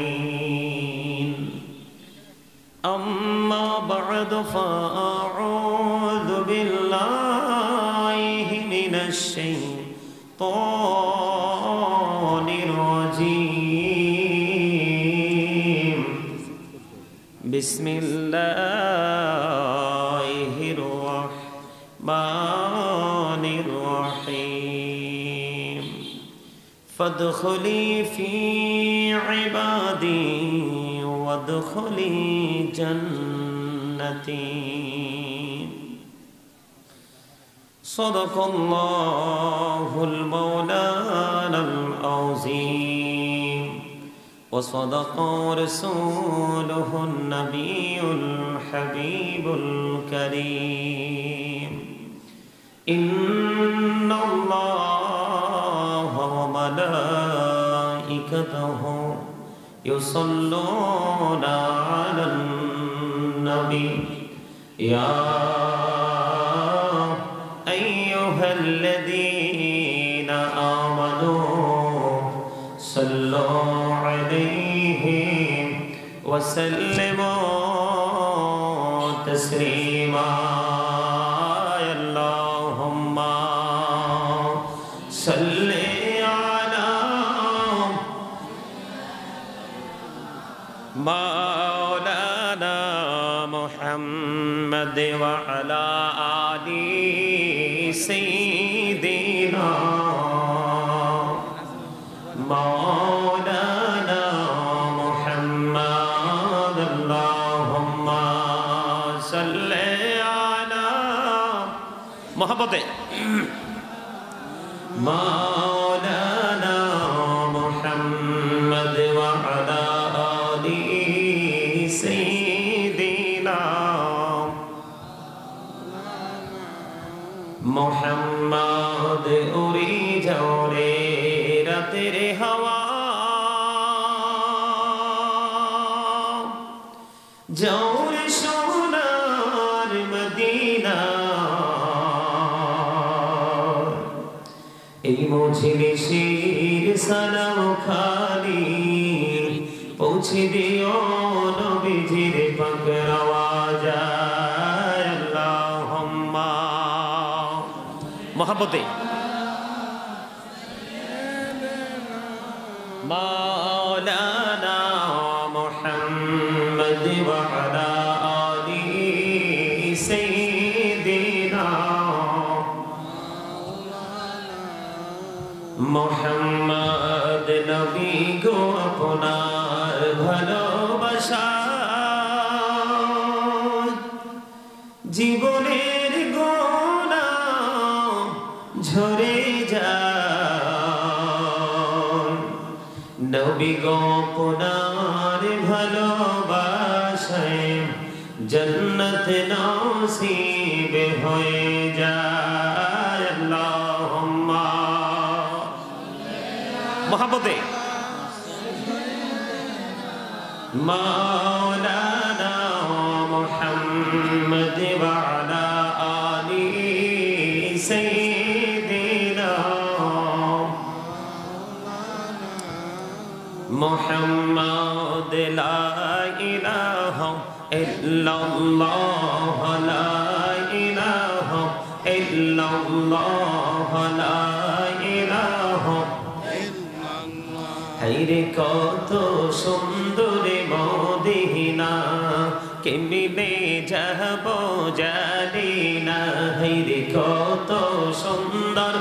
أجمعين أما بعد فأعوذ بالله من الشيطان الرجيم بسم الله الرحمن الرحيم فادخلي في عبادي وادخلي جنتي صدق الله المولانا العظيم وصدق رسوله النبي الحبيب الكريم إن الله وملائكته يصلون على النبي يا أيها الذين آمنوا صلوا عليه وسلموا تسليما اللهم صل على مولانا محمد وعلى آل سيدنا مولانا محمد اللهم صل على محبت مولانا محمد وعلى آل سيدنا محمد उड़ी जोड़े तेरे हवा जोर सोनार मदीना এই মজলিসের সালাম খালি পৌঁছে দিও নবীজির পাক রওজা আল্লাহুম্মা मोहब्बते मौलाना मुहम्मद वअला आलि सय्यिदिना मुहम्मद नबी को अपनार भालोबासा জীবনের গোনা ঝরে যায় নবী গো আপনার ভালোবাসায় জান্নাত নসিব হয়ে যায় আল্লাহুম্মা মোহাব্বতে মাওলানা মুহাম্মদ ওয়ালা আলি সাইয়্যিদিনা মুহাম্মদ লা ইলাহা ইল্লাল্লাহ লা ইলাহা ইল্লাল্লাহ লা ইলাহা ইল্লাল্লাহ হায়রে কত সুন্দর মদিনা কেমনে যাব জানি না হায়রে কত সুন্দর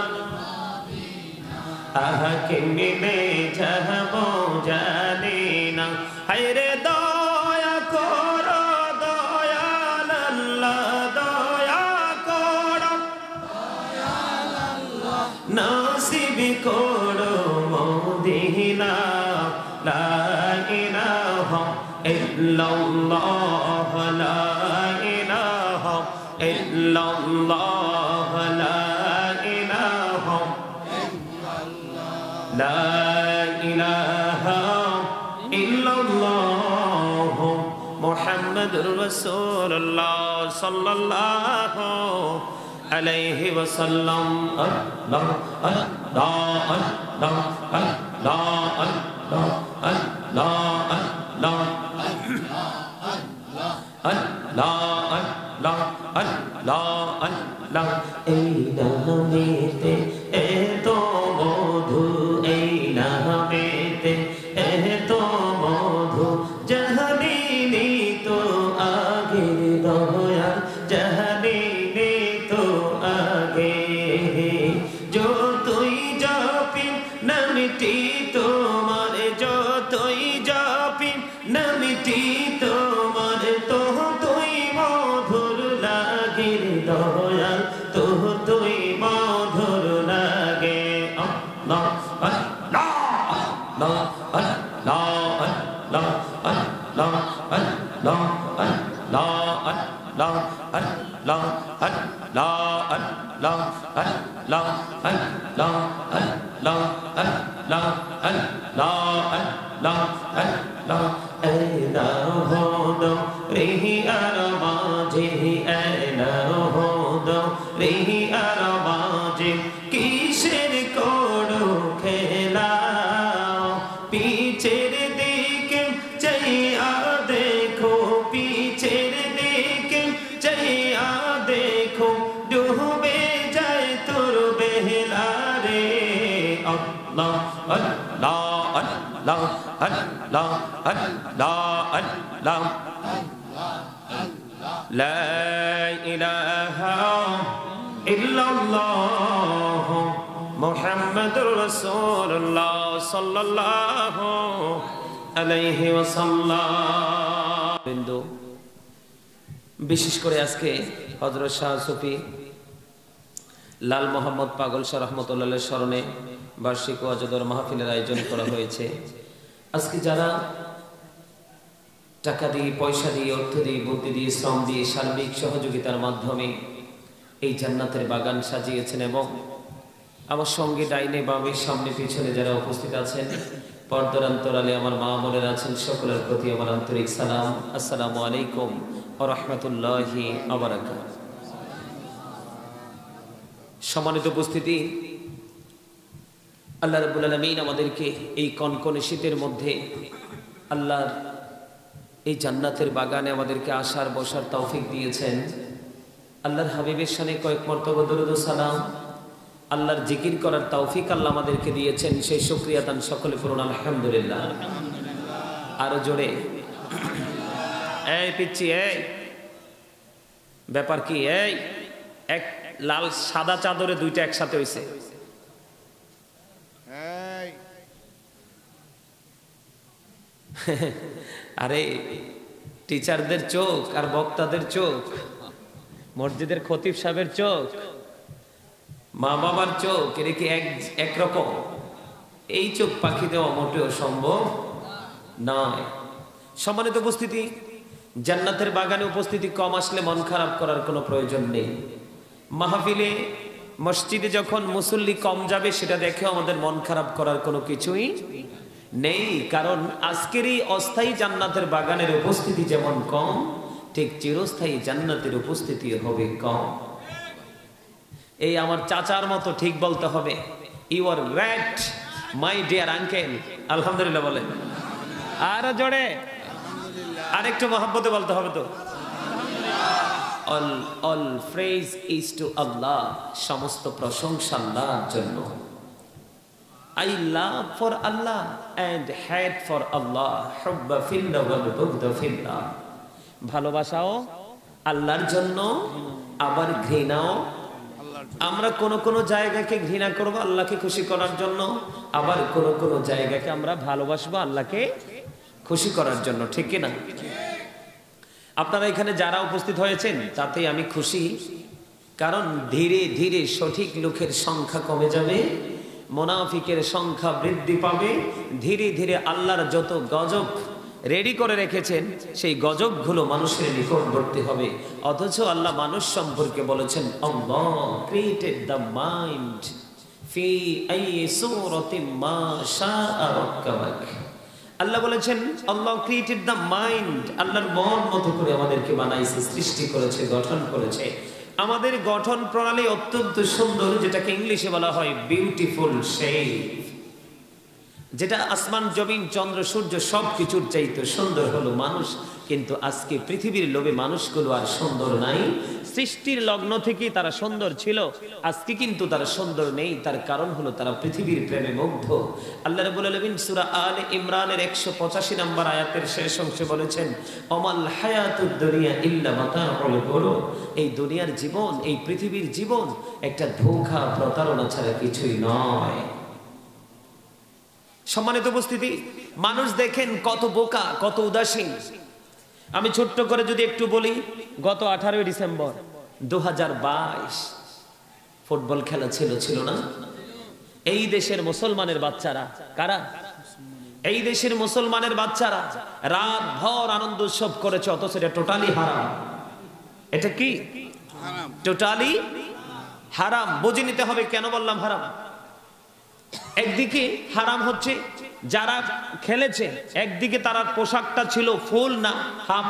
আহা কেমনে যাব জানি না হায়রে দয়া করো দয়াল আল্লাহ দয়া করো দয়াল আল্লাহ নসিব করো মদিনা লা ইলাহা ইল্লাল্লাহ লা ইলাহা ইল্লাল্লাহ লা ইলাহা لا إله إلا الله محمد رسول الله صلى الله عليه وسلم الله الله الله الله আল্লাহ আল্লাহ আল্লাহ আল্লাহ আল্লাহ আল্লাহ এই নামেতে এত মধু এই নামেতে এত মধু জাহানিনি তো আগের দয়া জাহানিনি তো আগে যতই জপি নামটি তোমার যতই জপি নামটি তোমার তো তুই মধুর লাগে দয়া তো তুই মধুর লাগে আল্লাহ আল্লাহ আল্লাহ আল্লাহ আল্লাহ আল্লাহ আল্লাহ আল্লাহ আল্লাহ আল্লাহ আল্লাহ আল্লাহ আল্লাহ আল্লাহ আল্লাহ আল্লাহ আল্লাহ আল্লাহ এনা হোদো রিহি আর মাঝে এনা হোদো রিহি আর মাঝে কিসের করো খেলা পিছের দিকে চাইয়া দেখো পিছের দিকে চাইয়া দেখো ডুবে যায় তোর বেলা রে আল্লাহ আল্লাহ আল্লাহ আল্লাহ আল্লাহ আল্লাহ লা ইলাহা ইল্লাল্লাহ মুহাম্মাদুর রাসূলুল্লাহ সাল্লাল্লাহু আলাইহি ওয়াসাল্লাম। বিশেষ করে আজকে হযরত শাহ সুফি লাল মোহাম্মদ পাগল শাহ রহমতুল্লাহের স্মরণে বার্ষিক ওয়াজের মাহফিলের আয়োজন করা হয়েছে। আজকে যারা টাকা দিয়ে পয়সা দিয়ে অর্থ দিয়ে বুদ্ধি দিয়ে শ্রম দিয়ে সার্বিক সহযোগিতার মাধ্যমে এই জান্নাতের বাগান সাজিয়েছেন এবং আমার সঙ্গে ডাইনে বামে সামনে পিছনে যারা উপস্থিত আছেন পর্দার অন্তরালে আমার মা বোনেরা আছেন সকলের প্রতি আমার আন্তরিক সালাম। আসসালামু আলাইকুম ওয়া রাহমাতুল্লাহি ওয়া বারাকাতুহু। সম্মানিত উপস্থিতি, আল্লাহ রাব্বুল আলামিন আমাদেরকে এই কনকনে শীতের মধ্যে আল্লাহর এই জান্নাতের বাগানে আমাদেরকে আসার বসার তৌফিক দিয়েছেন। আল্লাহর হাবিবের শানে কয়েক মর্তবা দরুদ ও সালাম, আল্লাহর জিকির করার তৌফিক আল্লাহ আমাদেরকে দিয়েছেন, সেই শুকরিয়া দান সকলে পড়ুন আলহামদুলিল্লাহ। আরো জোরে এই পিচ্ছি এই ব্যাপার কি? এই এক লাল সাদা চাদরে দুইটা একসাথে হইছে। আরে টিচারদের চোখ আর বক্তাদের চোখ, মসজিদের খতিব সাহেবের চোখ, মা বাবার চোখ, এর কি একরকম? এই চোখ পাখি দেওয়া মোটেও সম্ভব নয়। সম্মানিত উপস্থিতি, জান্নাতের বাগানে উপস্থিতি কম আসলে মন খারাপ করার কোনো প্রয়োজন নেই। মাহফিলে মসজিদে যখন মুসল্লি কম যাবে সেটা দেখে আমাদের মন খারাপ করার কোনো কিছুই নেই, কারণ আজকের এই অস্থায়ী জান্নাতের বাগানের উপস্থিতি যেমন কম, ঠিক চিরস্থায়ী জান্নাতের উপস্থিতি হবে কম। এই আমার চাচার মতো ঠিক বলতে হবে, you are great my dear uncle. আলহামদুলিল্লাহ বলেন। আর জোরে আরেকটু মহব্বতে বলতে হবে তো। all praise is to Allah, সমস্ত প্রশংসা আল্লাহর জন্য। I love for Allah and hate for Allah, হুব্বা ফিল্লাহ ওয়াল বুগদা ফিল্লাহ। ভালোবাসাও আল্লাহর জন্য, আবার ঘৃণাও। আমরা কোন কোন জায়গাকে ঘৃণা করব আল্লাহকে খুশি করার জন্য, আবার কোন কোন জায়গাকে আমরা ভালোবাসবো আল্লাহকে খুশি করার জন্য, ঠিক কি না? আপনারা এখানে যারা উপস্থিত হয়েছেন তাতে আমি খুশি, কারণ ধীরে ধীরে সঠিক লোকের সংখ্যা কমে যাবে, মুনাফিকের সংখ্যা বৃদ্ধি পাবে। ধীরে ধীরে আল্লাহর যত গজব রেডি করে রেখেছেন সেই গজবগুলো মানুষের নিকটবর্তী হবে। অথচ আল্লাহ মানুষ সম্পর্কে বলেছেন, আল্লাহ ক্রিয়েটেড দ্য মাইন্ড ফি আইয়ি সূরাতিন মা শাআ রাক্কাবাক। আল্লাহ বলেছেন আল্লাহ ক্রিয়েটেড দ্য মাইন্ড, আল্লাহর মন মতো করে আমাদেরকে বানাইছে, সৃষ্টি করেছে, গঠন করেছে। আমাদের গঠন প্রণালী অত্যন্ত সুন্দর, যেটাকে ইংলিশে বলা হয় বিউটিফুল শেপ। যেটা আসমান জমিন চন্দ্র সূর্য সব কিছুর চাইতে সুন্দর হলো মানুষ। কিন্তু আজকে পৃথিবীর লোভে মানুষগুলো আর সুন্দর নাই। সৃষ্টির লগ্ন থেকেই তারা সুন্দর ছিল, আজকে কিন্তু তারা সুন্দর নেই। তার কারণ হলো তারা পৃথিবীর প্রেমে মুগ্ধ। আল্লাহ রাব্বুল আলামিন সূরা আলে ইমরানের 185 নম্বর আয়াতের শেষ অংশে বলেছেন, অমাল হায়াতুদ দুনিয়া ইল্লা মাতাউল গুরুর। এই দুনিয়ার জীবন, এই পৃথিবীর জীবন একটা ধোঁকা প্রতারণা ছাড়া কিছুই নয়। সম্মানিত উপস্থিতি, মানুষ দেখেন কত বোকা, কত উদাসীন। আমি ছোট্ট করে যদি একটু বলি, গত 18 ডিসেম্বর 2022 ফুটবল খেলা ছিল না? এই দেশের মুসলমানের বাচ্চারা, কারা? এই দেশের মুসলমানের বাচ্চারা রাত ভর আনন্দ উৎসব করেছে, অথচ এটা টোটালি হারাম। এটা কি? টোটালি হারাম। বুঝে নিতে হবে কেন বললাম হারাম। একদিকে হারাম হচ্ছে যারা খেলেছে, একদিকে তার পোশাকটা ছিল ফুল না হাফ?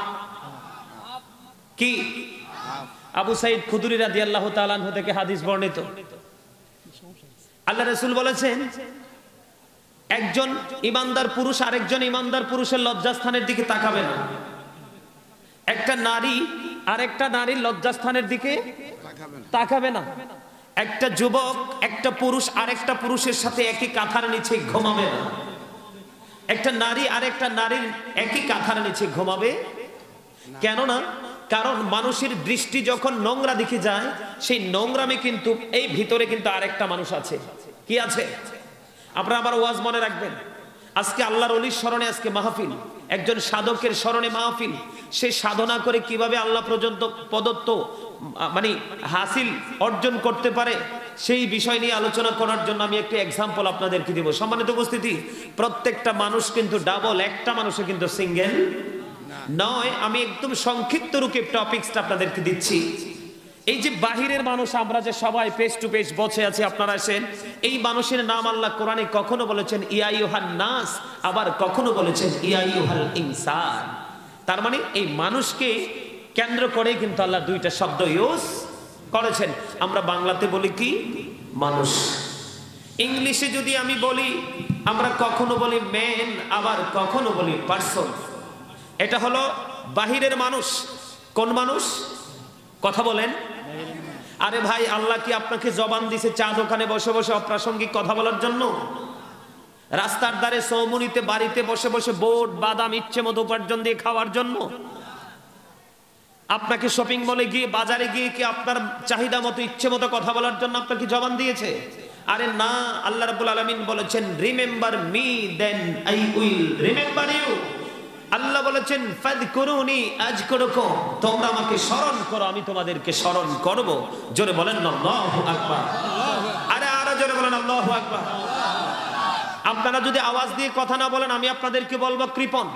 কি? আবু সাইদ খুদরি রাদিয়াল্লাহু তাআলা আনহু থেকে হাদিস বর্ণিত, আল্লাহ রাসূল বলেছেন, একজন ঈমানদার পুরুষ আরেকজন ঈমানদার পুরুষের লজ্জাস্থানের দিকে তাকাবে না। একটা নারী আরেকটা নারীর লজ্জাস্থানের দিকে তাকাবে না। একটা যুবক একটা পুরুষ আরেকটা পুরুষের সাথে একই কাঁথার নিচে ঘুমাবে না। একটা নারী আরেকটা নারীর একই কাঁথার নিচে ঘুমাবে কেন না? কারণ মানুষের দৃষ্টি যখন নোংরা দিকে যায়, সেই নোংরামে কিন্তু এই ভিতরে কিন্তু আরেকটা মানুষ আছে। কি আছে? আপনারা আবার ওয়াজ মনে রাখবেন, আজকে আল্লাহর ওলির স্মরণে আজকে মাহফিল, একজন সাধকের স্মরণে মাহফিল। সে সাধনা করে কিভাবে আল্লাহ পর্যন্ত প্রদত্ত মানে হাসিল অর্জন করতে পারে, সেই বিষয় নিয়ে আলোচনা করার জন্য আমি একটি এক্সাম্পল আপনাদেরকে দিব। সম্মানিত উপস্থিতি, প্রত্যেকটা মানুষ কিন্তু ডাবল, একটা মানুষে কিন্তু সিঙ্গেল নয়। আমি একদম সংক্ষিপ্ত রূপে টপিকসটা আপনাদেরকে দিচ্ছি। এই যে বাহিরের মানুষ, আমরা যে সবাই পেস টু পেস বসে আছি, আপনারা আসেন, এই মানুষের নাম আল্লাহ কোরআনে কখনো বলেছেন ইয়া আইয়ুহান নাস, আবার কখনো বলেছেন ইয়া আইয়ুহাল ইনসান। তার মানে এই মানুষকে কেন্দ্র করে কিন্তু আল্লাহ দুইটা শব্দ ইউজ করেছেন। আমরা বাংলাতে বলি কি? মানুষ। ইংলিশে যদি আমি বলি, আমরা কখনো বলি ম্যান, আবার কখনো বলি পারসন। এটা হলো বাহিরের মানুষ। কোন মানুষ? কথা বলেন। আরে ভাই, আল্লাহ কি আপনাকে জবান দিছে চা দোকানে বসে বসে অপ্রাসঙ্গিক কথা বলার জন্য? রাস্তার ধারে সৌমনিতে বাড়িতে বসে বসে বোট বাদাম ইচ্ছে মতো উপার্জন দিয়ে খাওয়ার জন্য? আপনাকে শপিং মলে গিয়ে, বাজারে গিয়ে কি আপনার চাহিদা মতো ইচ্ছে মতো কথা বলার জন্য আপনাকে জবান দিয়েছে? আরে না, আল্লাহ রাব্বুল আলামিন বলেছেন remember me then I will remember you. Allah বলেছেন ফাযকুরুনি আযকুরুকুম, তোমরা আমাকে স্মরণ করো, আমি তোমাদেরকে স্মরণ করব। জোরে বলেন আল্লাহু আকবার। আরে আরো জোরে বলেন আল্লাহু আকবার। আপনারা যদি আওয়াজ দিয়ে কথা না বলেন, আমি আপনাদেরকে বলবো কৃপণ।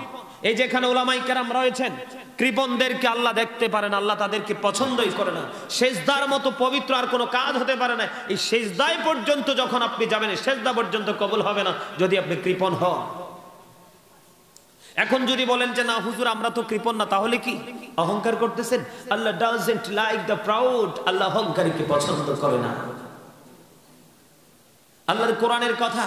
এই যেখানে উলামায়ে কেরাম রয়েছেন, কৃপণদেরকে আল্লাহ দেখতে পারেন, আল্লাহ তাদেরকে পছন্দই করে না। সেজদার মতো পবিত্র আর কোনো কাজ হতে পারে না। এই সেজদায় পর্যন্ত যখন আপনি যাবেন, সেজদা পর্যন্ত কবুল হবে না যদি আপনি কৃপণ হন। এখন যদি বলেন যে না হুজুর আমরা তো কৃপণ না, তাহলে কি অহংকার করতেছেন? আল্লাহ ডাজন্ট লাইক দ্য প্রাউড, আল্লাহ অহংকারীকে পছন্দ করে না। আল্লাহর কোরআনের কথা,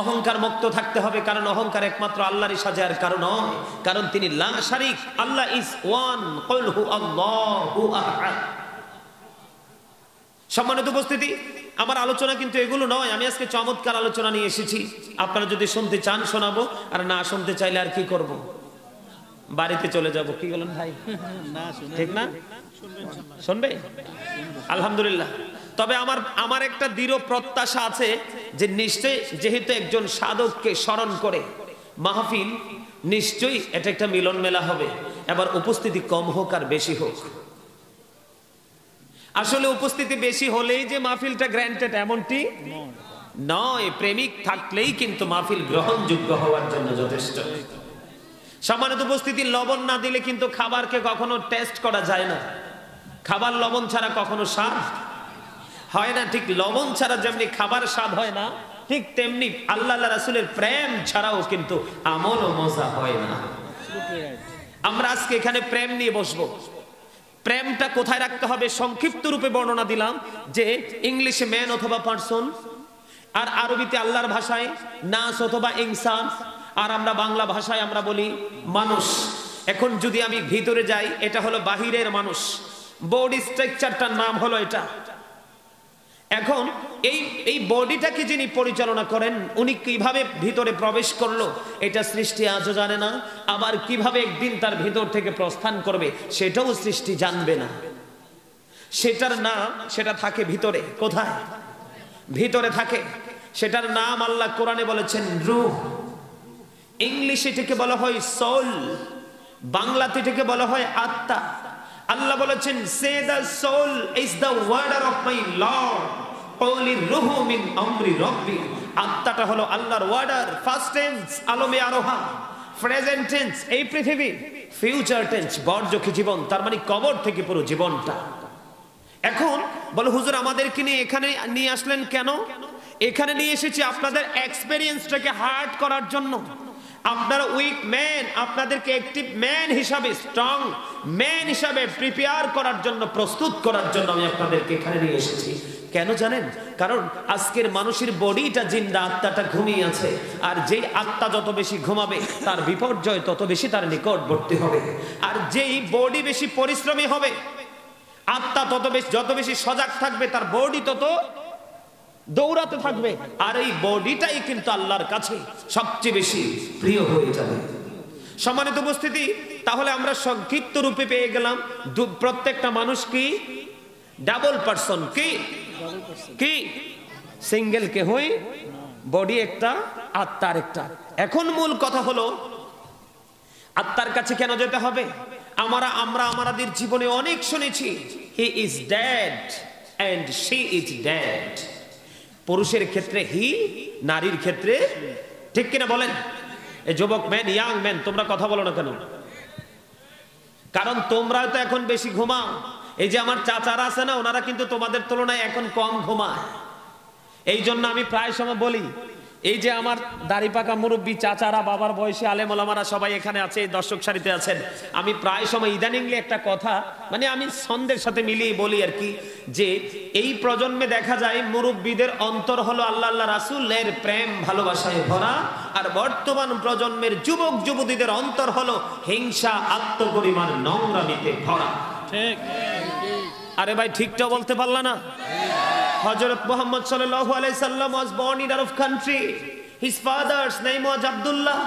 অহংকার মুক্ত থাকতে হবে, কারণ অহংকার একমাত্র আল্লাহরই সাজার কারণ নয়, কারণ তিনি লা শারিক, আল্লাহ ইজ ওয়ান, কুল হু আল্লাহু আহাদ। সম্মানিত উপস্থিতি, আমার আলোচনা কিন্তু এগুলো নয়। আমি আজকে চমৎকার আলোচনা নিয়ে এসেছি। আপনারা যদি শুনতে চান শোনাবো, আর না শুনতে চাইলে আর কি করব? বাড়িতে চলে যাব। কি বলেন ভাই? ঠিক না? শুনবে? আলহামদুলিল্লাহ। তবে আমার একটা দৃঢ় প্রত্যাশা আছে যে নিশ্চয়ই, যেহেতু একজন সাধককে স্মরণ করে মাহফিল, নিশ্চয়ই এটা একটা মিলন মেলা হবে। এবার উপস্থিতি কম হোক আর বেশি হোক, আসলে উপস্থিতি বেশি হলেই যে মাহফিলটা গ্র্যান্টেড এমনটি নয়। প্রেমিক থাকলেই কিন্তু মাহফিল গ্রহণযোগ্য হওয়ার জন্য যথেষ্ট। সম্মানিত উপস্থিতি, লবণ না দিলে কিন্তু খাবারকে কখনো টেস্ট করা যায় না। খাবার লবণ ছাড়া কখনো স্বাদ হয় না। ঠিক লবণ ছাড়া যেমনি খাবার স্বাদ হয় না, ঠিক তেমনি আল্লাহ রাসূলের প্রেম ছাড়াও কিন্তু আমল ও মজা হয় না। আমরা আজকে এখানে প্রেম নিয়ে বসবো। প্রেমটা কোথায় রাখতে হবে সংক্ষিপ্ত রূপে বর্ণনা দিলাম, যে ইংলিশে ম্যান অথবা পারসন, আর আরবিতে আল্লাহর ভাষায় নাস অথবা ইনসান, আর আমরা বাংলা ভাষায় আমরা বলি মানুষ। এখন যদি আমি ভিতরে যাই, এটা হলো বাহিরের মানুষ, বডি স্ট্রাকচারটার নাম হলো এটা। এখন এই বডিটাকে যিনি পরিচালনা করেন, উনি কিভাবে ভিতরে প্রবেশ করলো এটা সৃষ্টি আজও জানে না। আবার কিভাবে একদিন তার ভিতর থেকে প্রস্থান করবে সেটাও সৃষ্টি জানবে না। সেটার নাম, সেটা থাকে ভিতরে। কোথায়? ভিতরে থাকে। সেটার নাম আল্লাহ কোরআনে বলেছেন রূহ। ইংলিশে এটাকে বলা হয় সোল, বাংলাতে এটাকে বলা হয় আত্মা। আল্লাহ বলেছেন say the soul is the order of my Lord, ক্বালি রূহু মিন আমরি রাব্বি। আত্মাটা হলো আল্লাহর ওয়ার্ডার। ফার্স্ট টেন্স আলমে আরোহা, প্রেজেন্ট টেন্স এই পৃথিবী, ফিউচার টেন্স বর্জকি জীবন, তার মানে কবর থেকে পুরো জীবনটা। এখন বলো হুজুর আমাদেরকে নিয়ে এখানে নিয়ে আসলেন কেন? এখানে নিয়ে এসেছি আপনাদের এক্সপেরিয়েন্সটাকে হার্ড করার জন্য। আপনারা উইক ম্যান, আপনাদেরকে অ্যাক্টিভ ম্যান হিসাবে, স্ট্রং ম্যান হিসাবে প্রিপেয়ার করার জন্য, প্রস্তুত করার জন্য আমি আপনাদেরকে এখানে নিয়ে এসেছি। কেন জানেন? কারণ আজকের মানুষের বডিটা জিন্দা, আত্মাটা ঘুমিয়ে আছে। আর যেই আত্মা যত বেশি ঘুমাবে তার বিপর্যয় তত বেশি তার নিকটবর্তী হবে। আর যেই বডি বেশি পরিশ্রমী হবে, আত্মা যত বেশি সজাগ থাকবে, তার বডি তত দৌড়াতে থাকবে। আর এই বডিটাই কিন্তু আল্লাহর কাছে সবচেয়ে বেশি প্রিয় হয়ে যাবে। সম্মানিত উপস্থিতি, তাহলে আমরা সংক্ষিপ্ত রূপে পেয়ে গেলাম প্রত্যেকটা মানুষ কি ডাবল পারসন, কি সিঙ্গেল কে হই, বডি একটা, আত্মার একটা। এখন মূল কথা হলো আত্মার কাছে কেন যেতে হবে? আমরা আমাদের জীবনে অনেক শুনেছি he is dead and she is dead. পুরুষের ক্ষেত্রে হি, নারীর ক্ষেত্রে, ঠিক কিনা বলেন? এই যুবক ম্যান, ইয়াং ম্যান, তোমরা কথা বলো না কেন? কারণ তোমরা তো এখন বেশি ঘুমাও। এই যে আমার চাচারা আছে না, ওনারা কিন্তু তোমাদের তুলনায় এখন কম ঘুমায়। এই জন্য আমি প্রায় সময় বলি, এই যে আমার দাড়ি পাকা মুরব্বী চাচারা, বাবার বয়সী আলেম ওলামারা সবাই এখানে আছে, দর্শক সারিতে আছেন। আমি প্রায় সময় ইদানিংলি একটা কথা, মানে আমি ছন্দের সাথে মিলিয়ে বলি আর কি, যে এই প্রজন্মে দেখা যায় মুরব্বীদের অন্তর হলো আল্লাহ আল্লাহ রাসূলের প্রেম ভালোবাসায় ভরা, আর বর্তমান প্রজন্মের যুবক যুবতীদের অন্তর হলো হিংসা, আত্মগরিমার নোংরামিতে ভরা। ঠিক? আরে ভাই ঠিকটা বলতে পারলা না? Hazrat Muhammad sallallahu alaihi wasallam was born in Arab country. His father's name was Abdullah.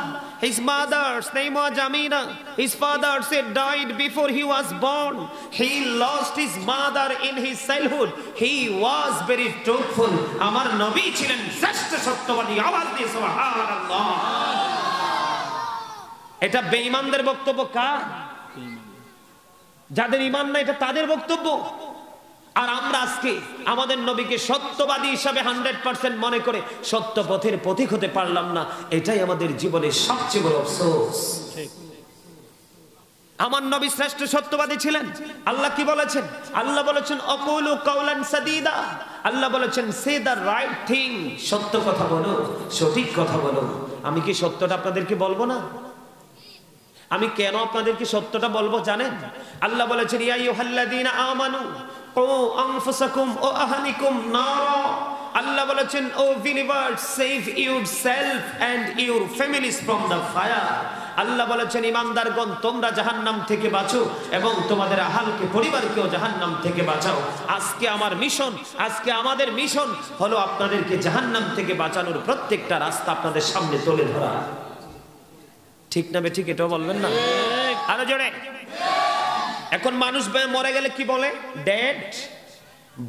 His mother's name was Amina. His father said died before he was born. He lost his mother in his childhood. He was very truthful. Amar Nabi ছিলেন শ্রেষ্ঠ সত্যবাদী। আওয়াজ দিয়ে সুবহানাল্লাহ। এটা বেঈমানদের বক্তব্য। কার? যাদের ঈমান নাই, এটা তাদের বক্তব্য। আর আমরা আজকে আমাদের নবীকে সত্যবাদী হিসাবে 100% মনে করে সত্য পথের পথিক হতে পারলাম না। এটাই আমাদের জীবনের সবচেয়ে বড় আফসোস। আমার নবী শ্রেষ্ঠ সত্যবাদী ছিলেন। আল্লাহ কি বলেছেন? আল্লাহ বলেছেন আকুলু কাওলান সাদীদা। আল্লাহ বলেছেন সে দ্য রাইট থিং, সত্য কথা বলো, সঠিক কথা বলো। আমি কি সত্যটা আপনাদেরকে বলবো না? আমি কেন আপনাদেরকে সত্যটা বলবো জানেন? আল্লাহ বলেছেন ইয়া আইয়ুহাল্লাযীনা আমানু ও আনফুসাকুম ও আহলিকুম নারা। আল্লাহ বলেছেন O believers, save yourself and your families from the fire. Allah বলেছেন ঈমানদারগণ, তোমরা জাহান্নাম থেকে বাঁচো এবং তোমাদের আহলকে, পরিবারকেও জাহান্নাম থেকে বাঁচাও। আজকে আমার মিশন, আজকে আমাদের মিশন হলো আপনাদেরকে জাহান্নাম থেকে বাঁচানোর প্রত্যেকটা রাস্তা আপনাদের সামনে তুলে ধরা। ঠিক না ঠিক? এটাও বলবেন না? আরো জোরে। এখন মানুষ মরে গেলে কি বলে? Dead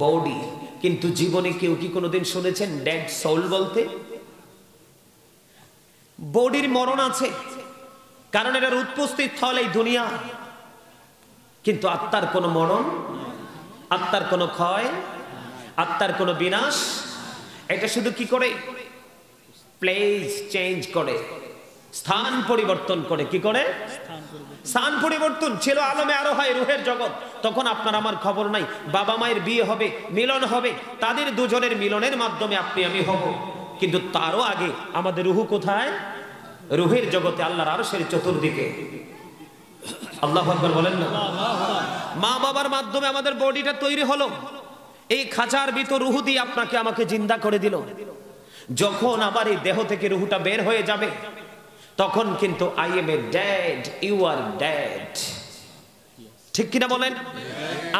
body. কিন্তু জীবনে কেউ কি কোনোদিন শুনেছেন ডেড সোল বলতে? বডির মরণ আছে, কারণ এটার উৎপত্তি স্থল এই দুনিয়া। কিন্তু আত্মার কোনো মরণ, আত্মার কোনো ক্ষয়, আত্মার কোনো বিনাশ। এটা শুধু কি করে? প্লেস চেঞ্জ করে, স্থান পরিবর্তন করে। কি করে? স্থান পরিবর্তন। ছিল আলমে আরো হয় রুহের জগৎ, তখন আপনার আমার খবর নাই। বাবা মায়ের বিয়ে হবে, মিলন হবে, তাদের দুজনের মিলনের মাধ্যমে আপনি আমি হব। কিন্তু তারও আগে আমাদের রুহু কোথায়? রুহের জগতে, আল্লাহর আরশের চতুর্দিকে। আল্লাহু আকবার বলেন না? মা বাবার মাধ্যমে আমাদের বডিটা তৈরি হলো। এই খাঁচার ভিতর রুহু দিয়ে আপনাকে আমাকে জিন্দা করে দিল। যখন আমার এই দেহ থেকে রুহটা বের হয়ে যাবে তখন কিন্তু I am a dead, you are dead. ঠিক কিনা বলেন?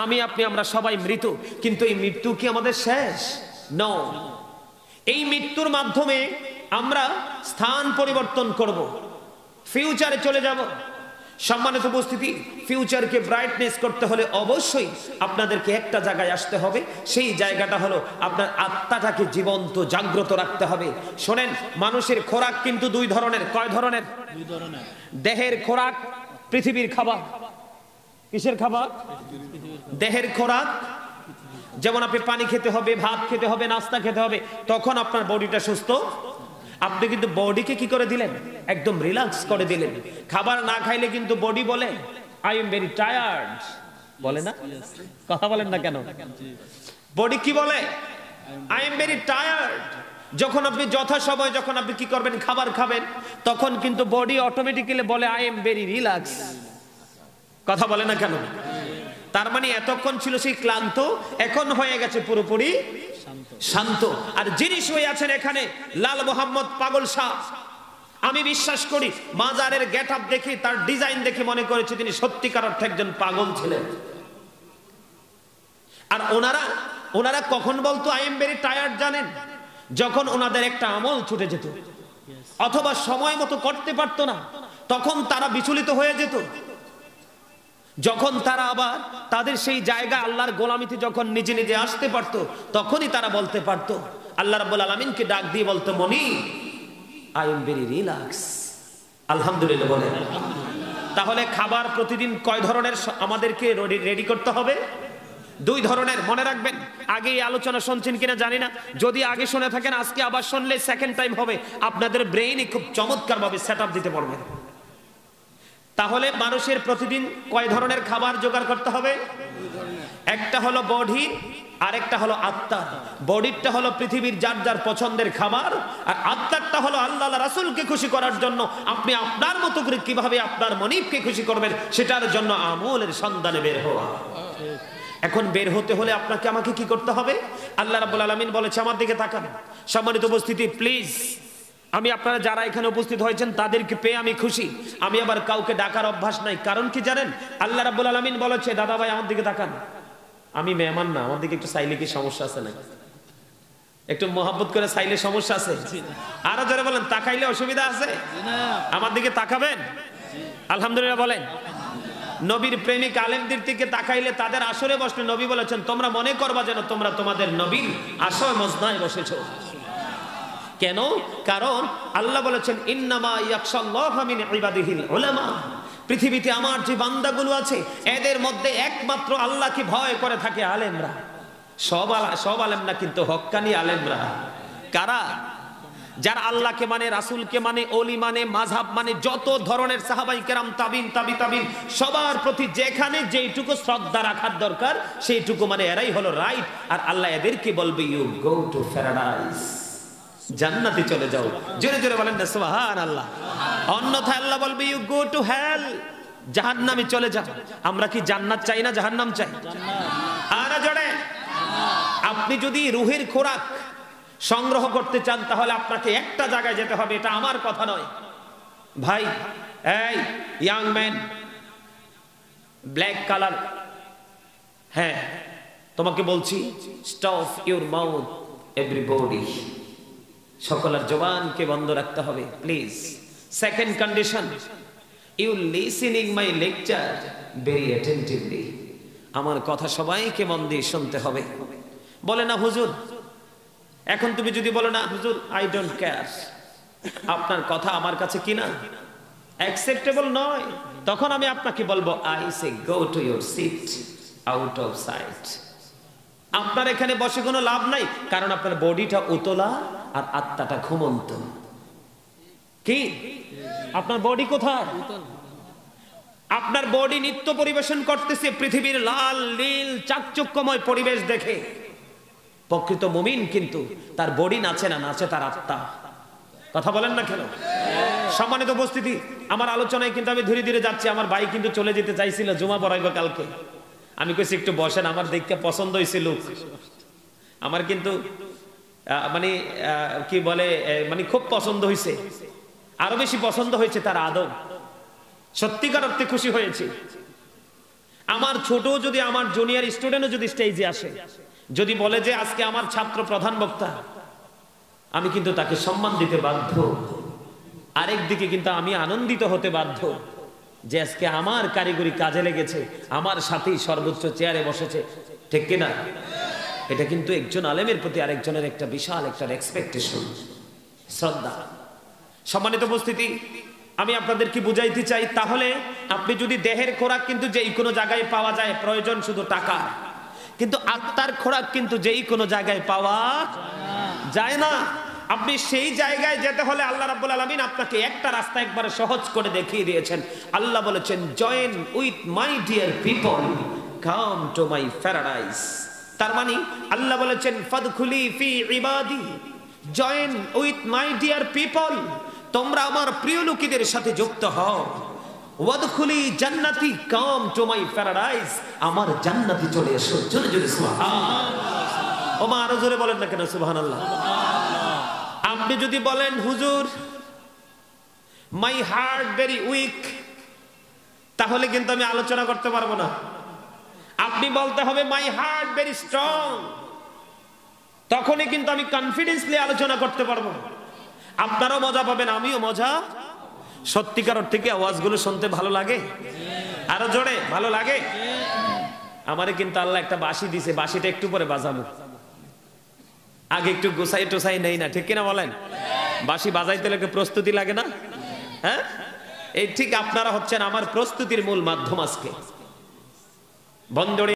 আমি আপনি আমরা সবাই মৃত, কিন্তু এই মৃত্যু কি আমাদের শেষ? নো। এই মৃত্যুর মাধ্যমে আমরা স্থান পরিবর্তন করব, ফিউচারে চলে যাব। সম্মানিত উপস্থিতি, ফিউচারকে ব্রাইটনেস করতে হলে অবশ্যই আপনাদেরকে একটা জায়গায় আসতে হবে। সেই জায়গাটা হলো আপনার আত্মাটাকে জীবন্ত জাগ্রত রাখতে হবে। শোনেন, মানুষের খোরাক কিন্তু দুই ধরনের। কয় ধরনের? দুই ধরনের। দেহের খোরাক, পৃথিবীর খাবার। কিসের খাবার? দেহের খোরাক। যেমন আপনি পানি খেতে হবে, ভাত খেতে হবে, নাস্তা খেতে হবে, তখন আপনার বডিটা সুস্থ। আপনি কিন্তু বডিকে কি করে দিলেন? একদম রিল্যাক্স করে দিলেন। খাবার না খাইলে কিন্তু বডি বলে আই এম ভেরি টায়ার্ড, বলে না? কথা বলেন না কেন? বডি কি বলে? I am very tired. যখন আপনি যথাসময় যখন আপনি কি করবেন? খাবার খাবেন, তখন কিন্তু বডি অটোমেটিক্যালি বলে আই এম ভেরি রিল্যাক্স। কথা বলে না কেন? তার মানে এতক্ষণ ছিল সেই ক্লান্ত, এখন হয়ে গেছে পুরোপুরি শান্ত। আর যিনি শুয়ে আছেন এখানে, লাল মোহাম্মদ পাগল শাহ, আমি বিশ্বাস করি মাজারের গেট আপ দেখে, তার ডিজাইন দেখে মনে করেছে তিনি সত্যিকার অর্থে একজন পাগল ছিলেন। আর ওনারা কখন বলতো আই এম ভেরি টায়ার্ড জানেন? যখন ওনাদের একটা আমল ছুটে যেত অথবা সময় মতো করতে পারতো না, তখন তারা বিচলিত হয়ে যেত। যখন তারা আবার তাদের সেই জায়গা আল্লাহর গোলামিতে যখন নিজে নিজে আসতে পারতো, তখনই তারা বলতে পারতো, আল্লাহ রাব্বুল আলামিনকে ডাক দিয়ে বলতো, মনি আই এম ভেরি রিল্যাক্স। আলহামদুলিল্লাহ বলেন। তাহলে খাবার প্রতিদিন কয় ধরনের আমাদেরকে রেডি করতে হবে? দুই ধরনের। মনে রাখবেন, আগে এই আলোচনা শুনছেন কিনা জানি না, যদি আগে শুনে থাকেন আজকে আবার শুনলে সেকেন্ড টাইম হবে, আপনাদের ব্রেইনে খুব চমৎকার ভাবে সেটআপ দিতে পারবেন। তাহলে মানুষের প্রতিদিন কয় ধরনের খাবার জোগাড় করতে হবে? একটা হলো বডি, আরেকটা হলো আত্মা। বডিটা হলো পৃথিবীর যার যার পছন্দের খাবার, আর আত্মাটা হলো আল্লাহ রাসূলকে খুশি করার জন্য আপনি আপনার মতো করে কিভাবে আপনার মনিবকে খুশি করবেন সেটার জন্য আমলের সন্ধানে বের হওয়া। এখন বের হতে হলে আপনাকে আমাকে কি করতে হবে? আল্লাহ রাব্বুল আলামিন বলেছে, আমার দিকে তাকান। সম্মানিত উপস্থিতি, প্লিজ, আমি আপনারা যারা এখানে উপস্থিত হয়েছেন তাদেরকে পেয়ে আমি খুশি। আমি আবার কাউকে ডাকার অভ্যাস নাই। কারণ কি জানেন? আল্লাহ রাব্বুল আলামিন বলেছে, দাদা ভাই আমার দিকে তাকান। আমি মেহমান না, আমার দিকে একটু চাইলে কি সমস্যা আছে নাকি? একটু মহব্বত করে চাইলে সমস্যা আছে? আরো জোরে বলেন, তাকাইলে অসুবিধা আছে? আমার দিকে তাকাবেন? আলহামদুলিল্লাহ বলেন। নবীর প্রেমিক আলেমদের দিকে তাকাইলে তাদের আসরে বসলে নবী বলেছেন, তোমরা মনে করবা যেন তোমরা তোমাদের নবীর আসর মজনায় বসেছো। কেন? কারণ আল্লাহ বলেছেন, ইন্নামা ইয়াখশাল্লাহা মিন ইবাদিহিল উলামা। পৃথিবীতে আমার যে বান্দাগুলো আছে এদের মধ্যে একমাত্র আল্লাহকে ভয় করে থাকে আলেমরা। সব আলেম না, কিন্তু হক্কানি আলেমরা। কারা? যারা আল্লাহকে মানে, রাসূলকে মানে, ওলি মানে, মাযহাব মানে, যত ধরনের সাহাবাই কেরাম, তাবিন, তাবিন, সবার প্রতি যেখানে যেইটুকু শ্রদ্ধা রাখার দরকার সেইটুকু মানে এরাই হলো রাইট। আর আল্লাহ এদেরকে বলবে, ইউ গো টু প্যারাডাইস, জান্নাতে চলে যাও। জোরে জোরে বলেন না সুবহানাল্লাহ। অন্যথায় আল্লাহ বলবে, ইউ গো টু হেল, জাহান্নামে চলে যাও। আমরা কি জান্নাত চাই না জাহান্নাম চাই? আর জোরে। আপনি যদি রুহের খোরাক সংগ্রহ করতে চান তাহলে আপনাকে একটা জায়গায় যেতে হবে। এটা আমার কথা নয় ভাই। এই ইয়াং ম্যান, ব্ল্যাক কালার, হ্যাঁ তোমাকে বলছি, স্টপ ইউর মাউথ এভরিবডি। সকলের জবানকে বন্ধ রাখতে হবে please. Second condition, you listening my lecture very attentively. আমার কথা সবাইকে মন দিয়ে শুনতে হবে। বলে না হুজুর, এখন তুমি যদি বলো না হুজুর আই ডোন্ট কেয়ার, আপনার কথা আমার কাছে কি না অ্যাকসেপ্টেবল নয়, তখন আমি আপনাকে বলবো, I say go to your seat out of sight. আপনার এখানে বসে কোনো লাভ নাই, কারণ আপনার বডিটা উতলা আর আত্মাটা ঘুমন্ত। কি আপনার বডি কোথায়? আপনার বডি নৃত্য পরিবেশন করতেছে পৃথিবীর লাল নীল চাকচক্যময় পরিবেশ দেখে। প্রকৃত মুমিন কিন্তু তার বডি নাচে না, নাচে তার আত্মা। কথা বলেন না কেন? সম্মানিত উপস্থিতি, আমার আলোচনায় কিন্তু আমি ধীরে ধীরে যাচ্ছি। আমার ভাই কিন্তু চলে যেতে চাইছিল, জুমা পড়াইব কালকে। আমি কইছি একটু বসেন, আমার দেখতে পছন্দ হয়েছে লোক। আমার কিন্তু মানে কি বলে, মানে খুব পছন্দ হয়েছে, আরো বেশি পছন্দ হয়েছে তার আদব, সত্যিকার অর্থে খুশি হয়েছে। আমার ছোট যদি, আমার জুনিয়র স্টুডেন্টও যদি স্টেজে আসে, যদি বলে যে আজকে আমার ছাত্র প্রধান বক্তা, আমি কিন্তু তাকে সম্মান দিতে বাধ্য। আরেকদিকে কিন্তু আমি আনন্দিত হতে বাধ্য যে আজকে আমার কারিগরি কাজে লেগেছে, আমার সাথেই সর্বোচ্চ চেয়ারে বসেছে, ঠিক কিনা? এটা কিন্তু একজন আলেমের প্রতি আরেকজনের একটা বিশাল একটা এক্সপেকটেশন, শ্রদ্ধা। সম্মানিত উপস্থিতি, আমি আপনাদেরকে বুঝাইতে চাই, তাহলে আপনি যদি দেহের খোরাক কিন্তু যেই কোনো জায়গায় পাওয়া যায়, প্রয়োজন শুধু টাকা, কিন্তু আত্মার খোরাক কিন্তু যেই কোনো জায়গায় পাওয়া যায় না। আপনি সেই জায়গায় যেতে হলে আল্লাহ রাব্বুল আলামিন আপনাকে একটা রাস্তা একবারে সহজ করে দেখিয়ে দিয়েছেন। আল্লাহ বলেছেন, join with my dear people, come to my paradise. তার মানে আল্লাহ বলেছেন, ফাদখুলি ফি ইবাদি, join with my dear people, তোমরা আমার প্রিয় লোকেদের সাথে যুক্ত হও। ওয়াদখুলি জান্নাতি, কাম টু মাই প্যারাডাইস, আমার জান্নাতে চলে এসো। জোরে জোরে সুবহানাল্লাহ। ওমা আরো জোরে বলেন না কেন সুবহানাল্লাহ। আপনি যদি বলেন, হুজুর মাই হার্ট ভেরি উইক, তাহলে কিন্তু আমি আলোচনা করতে পারবো না। আপনি বলতে হবে মাই হার্ট ভেরি স্ট্রং, তখনই কিন্তু আমি কনফিডেন্সলি আলোচনা করতে পারবো। আপনারাও মজা পাবেন, আমিও মজা। সত্যিকার থেকে আওয়াজগুলো শুনতে ভালো লাগে, আরো জোরে ভালো লাগে। আমারে কিন্তু আল্লাহ একটা বাঁশি দিছে, বাঁশিটা একটু পরে বাজাবো, আগে একটু গোসাই টোসাই নেই না, ঠিক কিনা বলেন? বাঁশি বাজাইতে লাগে প্রস্তুতি লাগে না? হ্যাঁ, এই ঠিক আপনারা হচ্ছেন আমার প্রস্তুতির মূল মাধ্যম। আজকে বন্দরে